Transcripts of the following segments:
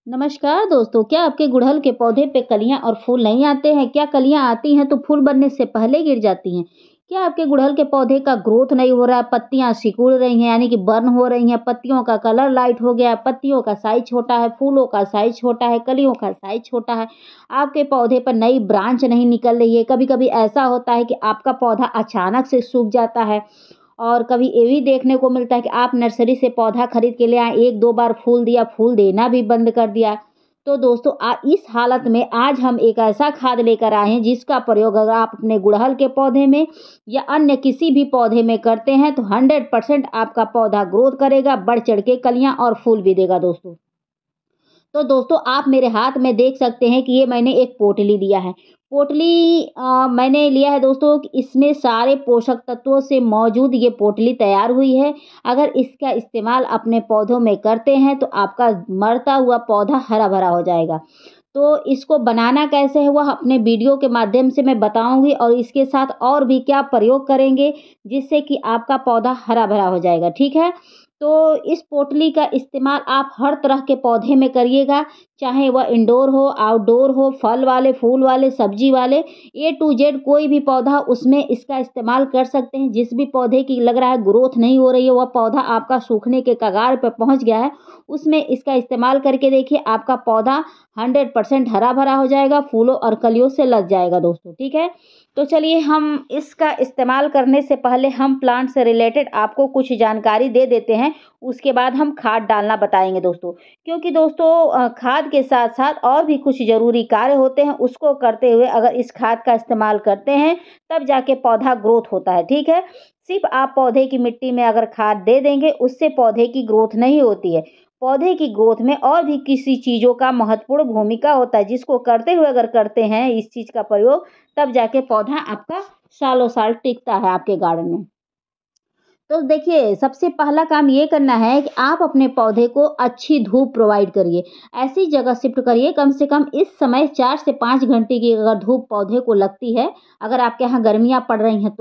नमस्कार दोस्तों, क्या आपके गुड़हल के पौधे पे कलियां और फूल नहीं आते हैं? क्या कलियां आती हैं तो फूल बनने से पहले गिर जाती हैं? क्या आपके गुड़हल के पौधे का ग्रोथ नहीं हो रहा है? पत्तियां सिकुड़ रही हैं यानी कि बर्न हो रही हैं, पत्तियों का कलर लाइट हो गया है, पत्तियों का साइज छोटा है, फूलों का साइज छोटा है, कलियों का साइज छोटा है, आपके पौधे पर नई ब्रांच नहीं निकल रही है। कभी-कभी ऐसा होता है कि आपका पौधा अचानक से सूख जाता है और कभी ये भी देखने को मिलता है कि आप नर्सरी से पौधा खरीद के ले आए, 1-2 बार फूल दिया, फूल देना भी बंद कर दिया। तो दोस्तों इस हालत में आज हम एक ऐसा खाद लेकर आए हैं जिसका प्रयोग अगर आप अपने गुड़हल के पौधे में या अन्य किसी भी पौधे में करते हैं तो 100% आपका पौधा ग्रोथ करेगा, बढ़ चढ़ के कलियाँ और फूल भी देगा दोस्तों। तो दोस्तों आप मेरे हाथ में देख सकते हैं कि ये मैंने एक पोटली लिया है। पोटली मैंने लिया है दोस्तों कि इसमें सारे पोषक तत्वों से मौजूद ये पोटली तैयार हुई है। अगर इसका इस्तेमाल अपने पौधों में करते हैं तो आपका मरता हुआ पौधा हरा-भरा हो जाएगा। तो इसको बनाना कैसे है वह अपने वीडियो के माध्यम से मैं बताऊँगी और इसके साथ और भी क्या प्रयोग करेंगे जिससे कि आपका पौधा हरा-भरा हो जाएगा, ठीक है? तो इस पोटली का इस्तेमाल आप हर तरह के पौधे में करिएगा, चाहे वह इंडोर हो, आउटडोर हो, फल वाले, फूल वाले, सब्जी वाले, ए टू जेड कोई भी पौधा उसमें इसका इस्तेमाल कर सकते हैं। जिस भी पौधे की लग रहा है ग्रोथ नहीं हो रही है, वह पौधा आपका सूखने के कगार पर पहुँच गया है, उसमें इसका इस्तेमाल करके देखिए आपका पौधा 100% हरा-भरा हो जाएगा, फूलों और कलियों से लद जाएगा दोस्तों, ठीक है? तो चलिए हम इसका इस्तेमाल करने से पहले हम प्लांट से रिलेटेड आपको कुछ जानकारी दे देते हैं, उसके बाद हम खाद डालना बताएँगे दोस्तों। क्योंकि दोस्तों खाद के साथ-साथ और भी कुछ ज़रूरी कार्य होते हैं, उसको करते हुए अगर इस खाद का इस्तेमाल करते हैं, तब जाके पौधा ग्रोथ होता है, ठीक है? सिर्फ़ आप पौधे की मिट्टी में अगर खाद दे देंगे, उससे पौधे की ग्रोथ नहीं होती है। पौधे की ग्रोथ में और भी किसी चीज़ों का महत्वपूर्ण भूमिका होता है, जिसको करते हुए अगर करते हैं इस चीज़ का प्रयोग, तब जाके पौधा आपका सालों-साल टिकता है आपके गार्डन में। तो देखिए, सबसे पहला काम ये करना है कि आप अपने पौधे को अच्छी धूप प्रोवाइड करिए। ऐसी जगह शिफ्ट करिए कम से कम इस समय 4 से 5 घंटे की अगर धूप पौधे को लगती है, अगर आपके यहाँ गर्मियाँ पड़ रही हैं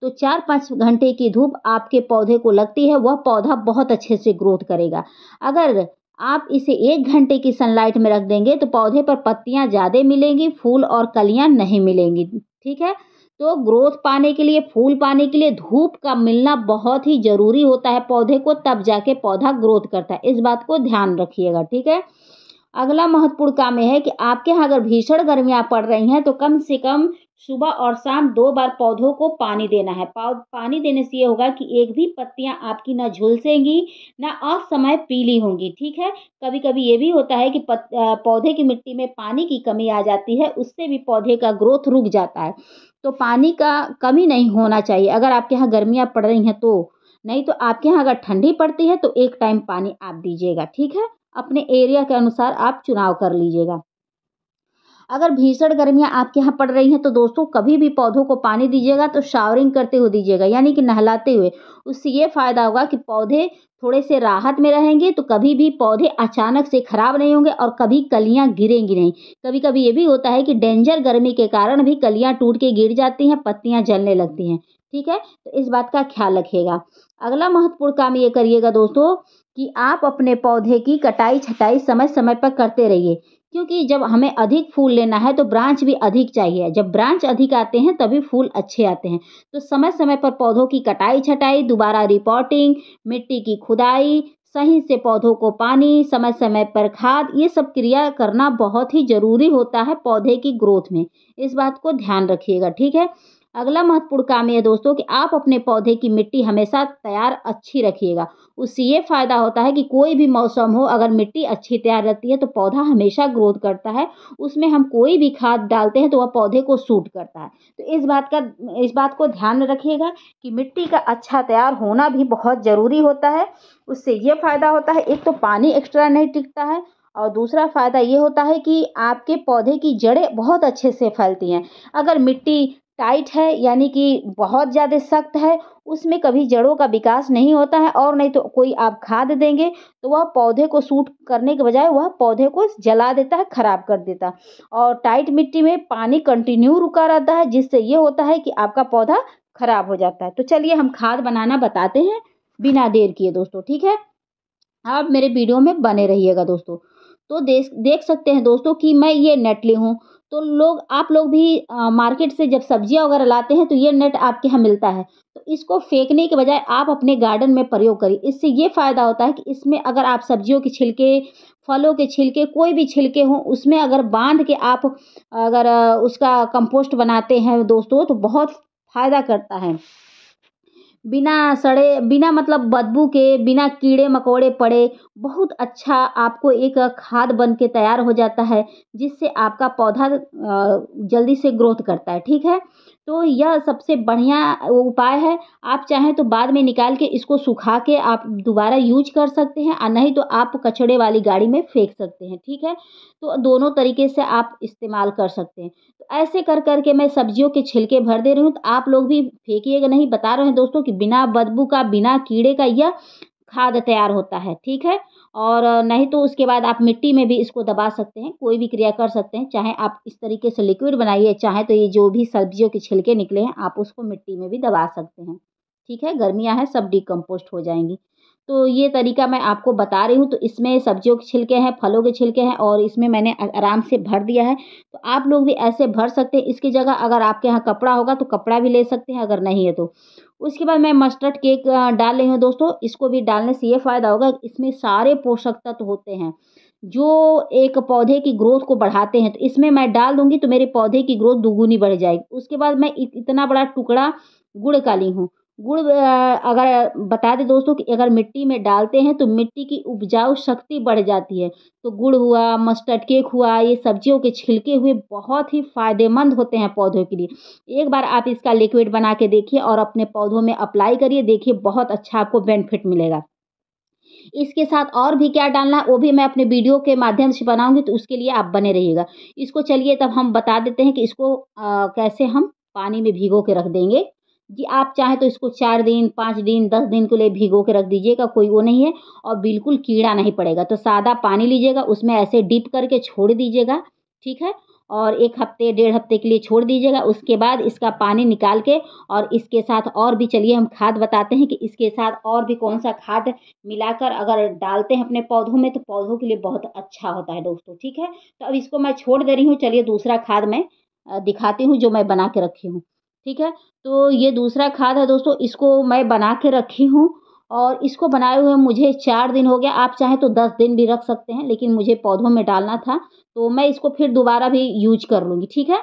तो 4-5 घंटे की धूप आपके पौधे को लगती है, वह पौधा बहुत अच्छे से ग्रोथ करेगा। अगर आप इसे 1 घंटे की सनलाइट में रख देंगे, तो पौधे पर पत्तियाँ ज़्यादा मिलेंगी, फूल और कलियाँ नहीं मिलेंगी, ठीक है? तो ग्रोथ पाने के लिए, फूल पाने के लिए धूप का मिलना बहुत ही ज़रूरी होता है पौधे को, तब जाके पौधा ग्रोथ करता है। इस बात को ध्यान रखिएगा, ठीक है? अगला महत्वपूर्ण काम ये है कि आपके यहाँ अगर भीषण गर्मियाँ पड़ रही हैं, तो कम से कम सुबह और शाम 2 बार पौधों को पानी देना है। पानी देने से ये होगा कि एक भी पत्तियाँ आपकी ना झुलसेंगी, ना असमय पीली होंगी, ठीक है? कभी-कभी ये भी होता है कि पौधे की मिट्टी में पानी की कमी आ जाती है, उससे भी पौधे का ग्रोथ रुक जाता है। तो पानी का कमी नहीं होना चाहिए, अगर आपके यहाँ गर्मियाँ पड़ रही हैं तो। नहीं तो आपके यहाँ अगर ठंडी पड़ती है, तो एक टाइम पानी आप दीजिएगा, ठीक है? अपने एरिया के अनुसार आप चुनाव कर लीजिएगा। अगर भीषण गर्मियाँ आपके यहाँ पड़ रही हैं तो दोस्तों कभी भी पौधों को पानी दीजिएगा तो शावरिंग करते हुए दीजिएगा, यानी कि नहलाते हुए। उससे ये फ़ायदा होगा कि पौधे थोड़े से राहत में रहेंगे, तो कभी भी पौधे अचानक से खराब नहीं होंगे और कभी कलियाँ गिरेंगी नहीं। कभी-कभी ये भी होता है कि डेंजर गर्मी के कारण भी कलियाँ टूट के गिर जाती हैं, पत्तियाँ जलने लगती हैं, ठीक है? तो इस बात का ख़्याल रखिएगा। अगला महत्वपूर्ण काम ये करिएगा दोस्तों कि आप अपने पौधे की कटाई-छँटाई समय-समय पर करते रहिए। क्योंकि जब हमें अधिक फूल लेना है तो ब्रांच भी अधिक चाहिए। जब ब्रांच अधिक आते हैं तभी फूल अच्छे आते हैं। तो समय-समय पर पौधों की कटाई-छँटाई, दोबारा रिपोर्टिंग, मिट्टी की खुदाई, सही से पौधों को पानी, समय-समय पर खाद, ये सब क्रिया करना बहुत ही ज़रूरी होता है पौधे की ग्रोथ में। इस बात को ध्यान रखिएगा, ठीक है? अगला महत्वपूर्ण काम ये है दोस्तों कि आप अपने पौधे की मिट्टी हमेशा तैयार अच्छी रखिएगा। उससे ये फ़ायदा होता है कि कोई भी मौसम हो, अगर मिट्टी अच्छी तैयार रहती है तो पौधा हमेशा ग्रोथ करता है। उसमें हम कोई भी खाद डालते हैं तो वह पौधे को सूट करता है। तो इस बात को ध्यान में रखिएगा कि मिट्टी का अच्छा तैयार होना भी बहुत ज़रूरी होता है। उससे ये फ़ायदा होता है, एक तो पानी एक्स्ट्रा नहीं टिकता है और दूसरा फ़ायदा ये होता है कि आपके पौधे की जड़ें बहुत अच्छे से फैलती हैं। अगर मिट्टी टाइट है यानी कि बहुत ज़्यादा सख्त है, उसमें कभी जड़ों का विकास नहीं होता है और नहीं तो कोई आप खाद देंगे तो वह पौधे को सूट करने के बजाय वह पौधे को जला देता है, खराब कर देता है। और टाइट मिट्टी में पानी कंटिन्यू रुका रहता है, जिससे ये होता है कि आपका पौधा खराब हो जाता है। तो चलिए हम खाद बनाना बताते हैं बिना देर किए दोस्तों, ठीक है? आप मेरे वीडियो में बने रहिएगा दोस्तों। तो देख सकते हैं दोस्तों कि मैं ये नेट ली हूँ। तो आप लोग भी मार्केट से जब सब्जियाँ वगैरह लाते हैं तो ये नेट आपके यहाँ मिलता है। तो इसको फेंकने के बजाय आप अपने गार्डन में प्रयोग करिए। इससे ये फ़ायदा होता है कि इसमें अगर आप सब्जियों के छिलके, फलों के छिलके, कोई भी छिलके हों, उसमें अगर बाँध के आप अगर उसका कंपोस्ट बनाते हैं दोस्तों, तो बहुत फ़ायदा करता है। बिना मतलब बदबू के, बिना कीड़े-मकोड़े पड़े, बहुत अच्छा आपको एक खाद बन के तैयार हो जाता है, जिससे आपका पौधा जल्दी से ग्रोथ करता है, ठीक है? तो यह सबसे बढ़िया उपाय है। आप चाहें तो बाद में निकाल के इसको सुखा के आप दोबारा यूज़ कर सकते हैं, नहीं तो आप कचड़े वाली गाड़ी में फेंक सकते हैं, ठीक है? तो दोनों तरीके से आप इस्तेमाल कर सकते हैं। तो ऐसे कर के मैं सब्जियों के छिलके भर दे रही हूँ, तो आप लोग भी फेंकिएगा नहीं। बता रहे हैं दोस्तों कि बिना बदबू का, बिना कीड़े का यह खाद तैयार होता है, ठीक है? और नहीं तो उसके बाद आप मिट्टी में भी इसको दबा सकते हैं, कोई भी क्रिया कर सकते हैं। चाहे आप इस तरीके से लिक्विड बनाइए, चाहे तो ये जो भी सब्जियों के छिलके निकले हैं, आप उसको मिट्टी में भी दबा सकते हैं, ठीक है? गर्मियाँ हैं, सब डिकम्पोस्ट हो जाएँगी। तो ये तरीका मैं आपको बता रही हूँ, तो इसमें सब्जियों के छिलके हैं, फलों के छिलके हैं और इसमें मैंने आराम से भर दिया है। तो आप लोग भी ऐसे भर सकते हैं। इसकी जगह अगर आपके यहाँ कपड़ा होगा तो कपड़ा भी ले सकते हैं, अगर नहीं है तो। उसके बाद मैं मस्टर्ड केक डाल रही हूँ दोस्तों। इसको भी डालने से ये फ़ायदा होगा, इसमें सारे पोषक तत्व होते हैं, जो एक पौधे की ग्रोथ को बढ़ाते हैं। तो इसमें मैं डाल दूँगी तो मेरे पौधे की ग्रोथ दुगुनी बढ़ जाएगी। उसके बाद मैं इतना बड़ा टुकड़ा गुड़ का ली हूँ। गुड़ अगर बता दें दोस्तों कि अगर मिट्टी में डालते हैं तो मिट्टी की उपजाऊ शक्ति बढ़ जाती है। तो गुड़ हुआ, मस्टर्ड केक हुआ, ये सब्जियों के छिलके हुए बहुत ही फ़ायदेमंद होते हैं पौधों के लिए। एक बार आप इसका लिक्विड बना के देखिए और अपने पौधों में अप्लाई करिए, देखिए बहुत अच्छा आपको बेनिफिट मिलेगा। इसके साथ और भी क्या डालना है वो भी मैं अपने वीडियो के माध्यम से बनाऊँगी, तो उसके लिए आप बने रहिएगा। इसको चलिए तब हम बता देते हैं कि इसको कैसे हम पानी में भिगो के रख देंगे। जी, आप चाहें तो इसको 4 दिन, 5 दिन, 10 दिन के लिए भिगो के रख दीजिएगा, कोई वो नहीं है और बिल्कुल कीड़ा नहीं पड़ेगा। तो सादा पानी लीजिएगा, उसमें ऐसे डिप करके छोड़ दीजिएगा, ठीक है? और 1 हफ्ते, डेढ़ हफ्ते के लिए छोड़ दीजिएगा। उसके बाद इसका पानी निकाल के और इसके साथ और भी चलिए हम खाद बताते हैं कि इसके साथ और भी कौन-सा खाद मिलाकर अगर डालते हैं अपने पौधों में तो पौधों के लिए बहुत अच्छा होता है दोस्तों, ठीक है? तो अब इसको मैं छोड़ दे रही हूँ, चलिए दूसरा खाद मैं दिखाती हूँ जो मैं बना के रखी हूँ, ठीक है? तो ये दूसरा खाद है दोस्तों, इसको मैं बना के रखी हूँ और इसको बनाए हुए मुझे 4 दिन हो गया। आप चाहें तो 10 दिन भी रख सकते हैं, लेकिन मुझे पौधों में डालना था, तो मैं इसको फिर दोबारा भी यूज़ कर लूँगी, ठीक है?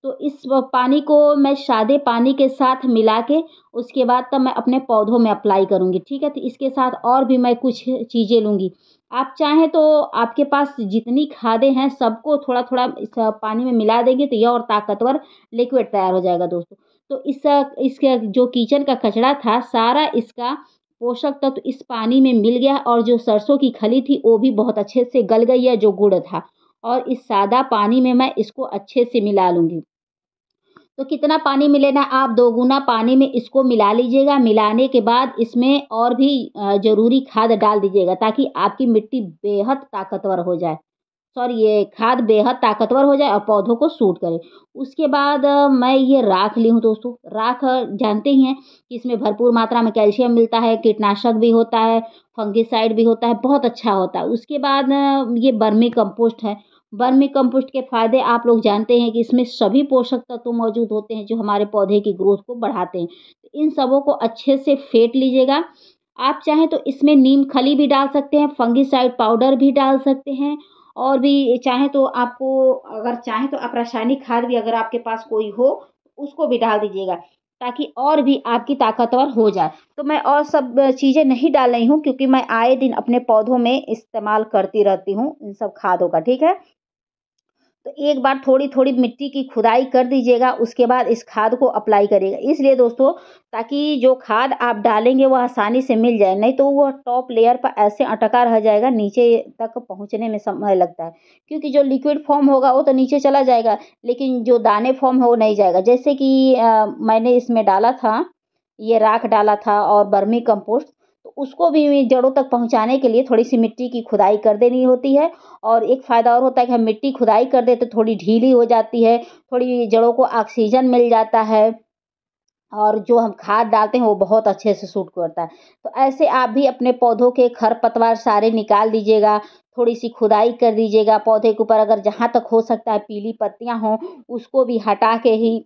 तो इस पानी को मैं सादे पानी के साथ मिला के उसके बाद तब मैं अपने पौधों में अप्लाई करूँगी, ठीक है? तो इसके साथ और भी मैं कुछ चीज़ें लूँगी। आप चाहें तो आपके पास जितनी खादें हैं सबको थोड़ा-थोड़ा इस पानी में मिला देंगे तो यह और ताकतवर लिक्विड तैयार हो जाएगा दोस्तों। तो इसका जो किचन का कचरा था सारा इसका पोषक तत्व इस पानी में मिल गया और जो सरसों की खली थी वो भी बहुत अच्छे से गल गई है जो गुड़ था। और इस सादा पानी में मैं इसको अच्छे से मिला लूँगी। तो कितना पानी मिलेगा आप दोगुना पानी में इसको मिला लीजिएगा। मिलाने के बाद इसमें और भी ज़रूरी खाद डाल दीजिएगा ताकि आपकी मिट्टी बेहद ताकतवर हो जाए। सॉरी, ये खाद बेहद ताकतवर हो जाए और पौधों को सूट करे। उसके बाद मैं ये राख ली हूँ दोस्तों। राख जानते ही हैं कि इसमें भरपूर मात्रा में कैल्शियम मिलता है, कीटनाशक भी होता है, फंगिसाइड भी होता है, बहुत अच्छा होता है। उसके बाद ये वर्मी कंपोस्ट है। वर्मी कंपोस्ट के फ़ायदे आप लोग जानते हैं कि इसमें सभी पोषक तत्व मौजूद होते हैं जो हमारे पौधे की ग्रोथ को बढ़ाते हैं। तो इन सबों को अच्छे से फेंट लीजिएगा। आप चाहें तो इसमें नीम खली भी डाल सकते हैं, फंगिसाइड पाउडर भी डाल सकते हैं और भी चाहें तो आपको अगर चाहें तो आप रासायनिक खाद भी अगर आपके पास कोई हो, उसको भी डाल दीजिएगा ताकि और भी आपकी ताकतवर हो जाए। तो मैं और सब चीज़ें नहीं डाल रही हूँ क्योंकि मैं आए दिन अपने पौधों में इस्तेमाल करती रहती हूँ इन सब खादों का, ठीक है? तो एक बार थोड़ी-थोड़ी मिट्टी की खुदाई कर दीजिएगा, उसके बाद इस खाद को अप्लाई करिएगा। इसलिए दोस्तों ताकि जो खाद आप डालेंगे वो आसानी से मिल जाए, नहीं तो वो टॉप लेयर पर ऐसे अटका रह जाएगा, नीचे तक पहुँचने में समय लगता है। क्योंकि जो लिक्विड फॉर्म होगा वो तो नीचे चला जाएगा, लेकिन जो दाने फॉर्म है वो नहीं जाएगा। जैसे कि मैंने इसमें डाला था, ये राख डाला था और वर्मी कंपोस्ट, तो उसको भी जड़ों तक पहुँचाने के लिए थोड़ी-सी मिट्टी की खुदाई कर देनी होती है और एक फ़ायदा और होता है कि हम मिट्टी खुदाई कर दें तो थोड़ी ढीली हो जाती है, थोड़ी जड़ों को ऑक्सीजन मिल जाता है और जो हम खाद डालते हैं वो बहुत अच्छे से सूट करता है। तो ऐसे आप भी अपने पौधों के खरपतवार सारे निकाल दीजिएगा, थोड़ी-सी खुदाई कर दीजिएगा पौधे के ऊपर, अगर जहाँ तक हो सकता है पीली पत्तियाँ हों, उसको भी हटा के ही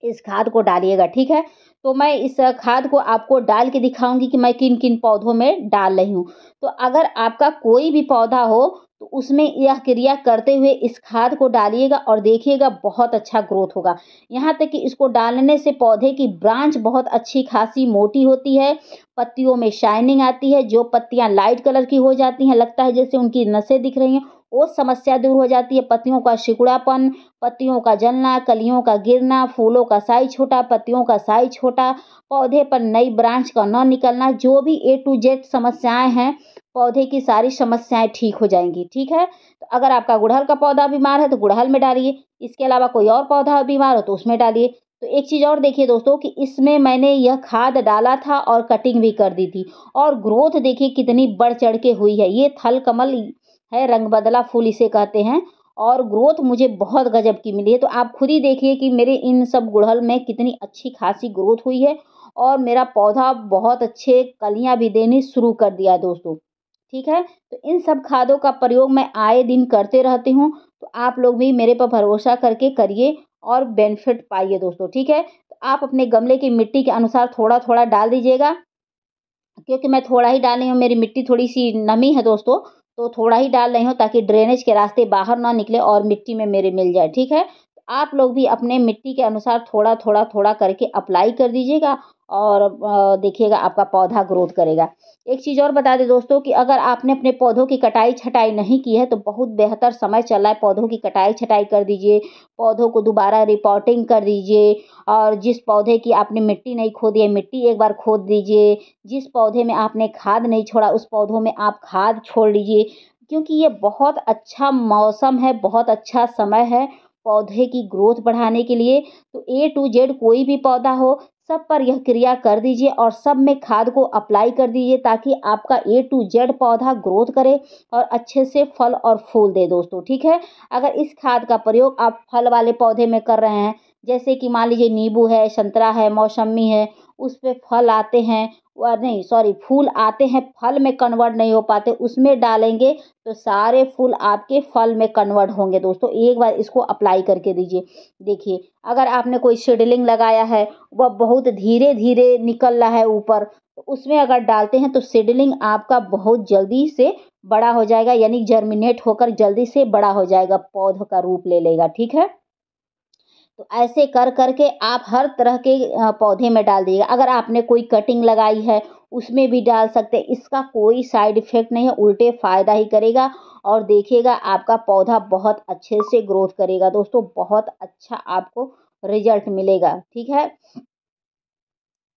इस खाद को डालिएगा, ठीक है? तो मैं इस खाद को आपको डाल के दिखाऊँगी कि मैं किन-किन पौधों में डाल रही हूँ। तो अगर आपका कोई भी पौधा हो, तो उसमें यह क्रिया करते हुए इस खाद को डालिएगा और देखिएगा बहुत अच्छा ग्रोथ होगा। यहाँ तक कि इसको डालने से पौधे की ब्रांच बहुत अच्छी खासी मोटी होती है, पत्तियों में शाइनिंग आती है, जो पत्तियाँ लाइट कलर की हो जाती हैं, लगता है जैसे उनकी नसें दिख रही हैं, वो समस्या दूर हो जाती है। पत्तियों का सिकुड़ापन, पत्तियों का जलना, कलियों का गिरना, फूलों का साइज़ छोटा, पत्तियों का साइज़ छोटा, पौधे पर नई ब्रांच का ना निकलना, जो भी ए टू जेड समस्याएँ हैं, पौधे की सारी समस्याएँ ठीक हो जाएँगी, ठीक है? तो अगर आपका गुड़हल का पौधा बीमार है तो गुड़हल में डालिए, इसके अलावा कोई और पौधा बीमार हो तो उसमें डालिए। तो एक चीज़ और देखिए दोस्तों कि इसमें मैंने यह खाद डाला था और कटिंग भी कर दी थी और ग्रोथ देखिए कितनी बढ़ चढ़ के हुई है। ये थल कमल है, रंग बदला फूल इसे कहते हैं और ग्रोथ मुझे बहुत गजब की मिली है। तो आप खुद ही देखिए कि मेरे इन सब गुड़हल में कितनी अच्छी खासी ग्रोथ हुई है और मेरा पौधा बहुत अच्छे कलियाँ भी देनी शुरू कर दिया है दोस्तों, ठीक है? तो इन सब खादों का प्रयोग मैं आए दिन करते रहती हूँ, तो आप लोग भी मेरे पर भरोसा करके करिए और बेनिफिट पाइए दोस्तों, ठीक है? तो आप अपने गमले की मिट्टी के अनुसार थोड़ा-थोड़ा डाल दीजिएगा क्योंकि मैं थोड़ा ही डाल रही हूँ, मेरी मिट्टी थोड़ी-सी नमी है दोस्तों, तो थोड़ा ही डाल रही हूँ ताकि ड्रेनेज के रास्ते बाहर ना निकले और मिट्टी में मेरे मिल जाए, ठीक है? आप लोग भी अपने मिट्टी के अनुसार थोड़ा करके अप्लाई कर दीजिएगा और देखिएगा आपका पौधा ग्रोथ करेगा। एक चीज़ और बता दें दोस्तों कि अगर आपने अपने पौधों की कटाई-छँटाई नहीं की है, तो बहुत बेहतर समय चल रहा है, पौधों की कटाई-छँटाई कर दीजिए, पौधों को दोबारा रिपोर्टिंग कर दीजिए और जिस पौधे की आपने मिट्टी नहीं खोदी है, मिट्टी एक बार खोद दीजिए। जिस पौधे में आपने खाद नहीं छोड़ा उस पौधों में आप खाद छोड़ दीजिए क्योंकि ये बहुत अच्छा मौसम है, बहुत अच्छा समय है पौधे की ग्रोथ बढ़ाने के लिए। तो ए टू जेड कोई भी पौधा हो, सब पर यह क्रिया कर दीजिए और सब में खाद को अप्लाई कर दीजिए ताकि आपका ए टू जेड पौधा ग्रोथ करे और अच्छे से फल और फूल दे दोस्तों, ठीक है? अगर इस खाद का प्रयोग आप फल वाले पौधे में कर रहे हैं, जैसे कि मान लीजिए नींबू है, संतरा है, मौसम्मी है, उसपे फल आते हैं नहीं सॉरी फूल आते हैं, फल में कन्वर्ट नहीं हो पाते, उसमें डालेंगे तो सारे फूल आपके फल में कन्वर्ट होंगे दोस्तों। एक बार इसको अप्लाई करके दीजिए। देखिए, अगर आपने कोई सीडलिंग लगाया है, वह बहुत धीरे-धीरे निकल रहा है ऊपर, तो उसमें अगर डालते हैं तो सीडलिंग आपका बहुत जल्दी से बड़ा हो जाएगा, यानी जर्मिनेट होकर जल्दी से बड़ा हो जाएगा, पौध का रूप ले लेगा, ठीक है? तो ऐसे कर के आप हर तरह के पौधे में डाल दीजिएगा। अगर आपने कोई कटिंग लगाई है, उसमें भी डाल सकते हैं। इसका कोई साइड इफ़ेक्ट नहीं है, उल्टे फ़ायदा ही करेगा और देखिएगा आपका पौधा बहुत अच्छे से ग्रोथ करेगा दोस्तों, बहुत अच्छा आपको रिज़ल्ट मिलेगा, ठीक है?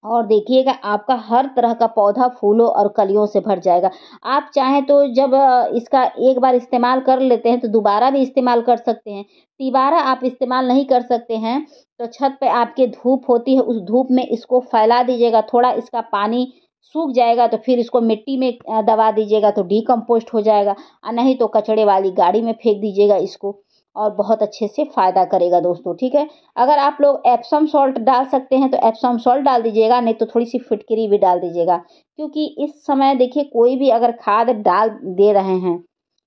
और देखिएगा आपका हर तरह का पौधा फूलों और कलियों से भर जाएगा। आप चाहें तो जब इसका एक बार इस्तेमाल कर लेते हैं तो दोबारा भी इस्तेमाल कर सकते हैं। तिबारा आप इस्तेमाल नहीं कर सकते हैं तो छत पे आपके धूप होती है, उस धूप में इसको फैला दीजिएगा, थोड़ा इसका पानी सूख जाएगा तो फिर इसको मिट्टी में दबा दीजिएगा तो डिकम्पोस्ट हो जाएगा नहीं तो कचड़े वाली गाड़ी में फेंक दीजिएगा इसको और बहुत अच्छे से फ़ायदा करेगा दोस्तों, ठीक है? अगर आप लोग एप्सम सॉल्ट डाल सकते हैं तो एप्सम सॉल्ट डाल दीजिएगा, नहीं तो थोड़ी-सी फिटकरी भी डाल दीजिएगा। क्योंकि इस समय देखिए कोई भी अगर खाद डाल दे रहे हैं,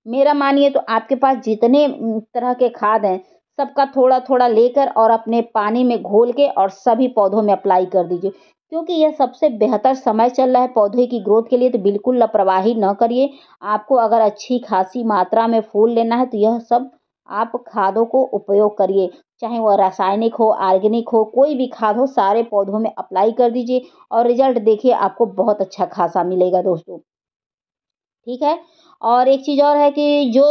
मेरा मानिए तो आपके पास जितने तरह के खाद हैं, सबका थोड़ा-थोड़ा लेकर और अपने पानी में घोल के और सभी पौधों में अप्लाई कर दीजिए। क्योंकि यह सबसे बेहतर समय चल रहा है पौधे की ग्रोथ के लिए तो बिल्कुल लापरवाही ना करिए। आपको अगर अच्छी खासी मात्रा में फूल लेना है तो यह सब आप खादों को उपयोग करिए। चाहे वह रासायनिक हो, ऑर्गेनिक हो, कोई भी खाद हो, सारे पौधों में अप्लाई कर दीजिए और रिज़ल्ट देखिए आपको बहुत अच्छा खासा मिलेगा दोस्तों, ठीक है? और एक चीज़ और है कि जो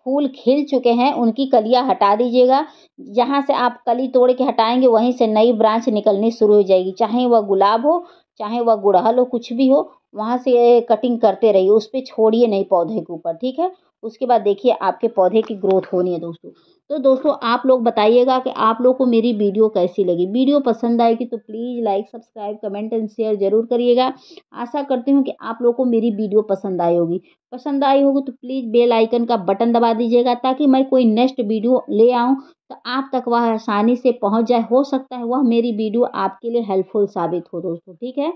फूल खिल चुके हैं, उनकी कलियाँ हटा दीजिएगा। जहाँ से आप कली तोड़ के हटाएँगे, वहीं से नई ब्रांच निकलनी शुरू हो जाएगी। चाहे वह गुलाब हो, चाहे वह गुड़हल हो, कुछ भी हो, वहाँ से कटिंग करते रहिए, उस पे छोड़िए नहीं पौधे के ऊपर, ठीक है? उसके बाद देखिए आपके पौधे की ग्रोथ होनी है दोस्तों। तो दोस्तों आप लोग बताइएगा कि आप लोग को मेरी वीडियो कैसी लगी। वीडियो पसंद आएगी तो please like, subscribe, comment and share ज़रूर करिएगा। आशा करती हूँ कि आप लोग को मेरी वीडियो पसंद आई होगी। पसंद आई होगी तो प्लीज़ बेल आइकन का बटन दबा दीजिएगा ताकि मैं कोई नेक्स्ट वीडियो ले आऊँ तो आप तक वह आसानी से पहुँच जाए। हो सकता है वह मेरी वीडियो आपके लिए हेल्पफुल साबित हो दोस्तों, ठीक है?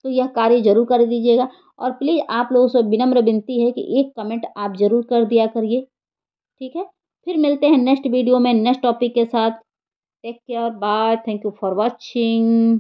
तो यह कार्य ज़रूर कर दीजिएगा और प्लीज़ आप लोगों से विनम्र विनती है कि एक कमेंट आप ज़रूर कर दिया करिए, ठीक है? फिर मिलते हैं नेक्स्ट वीडियो में नेक्स्ट टॉपिक के साथ। Take care, bye, thank you for watching.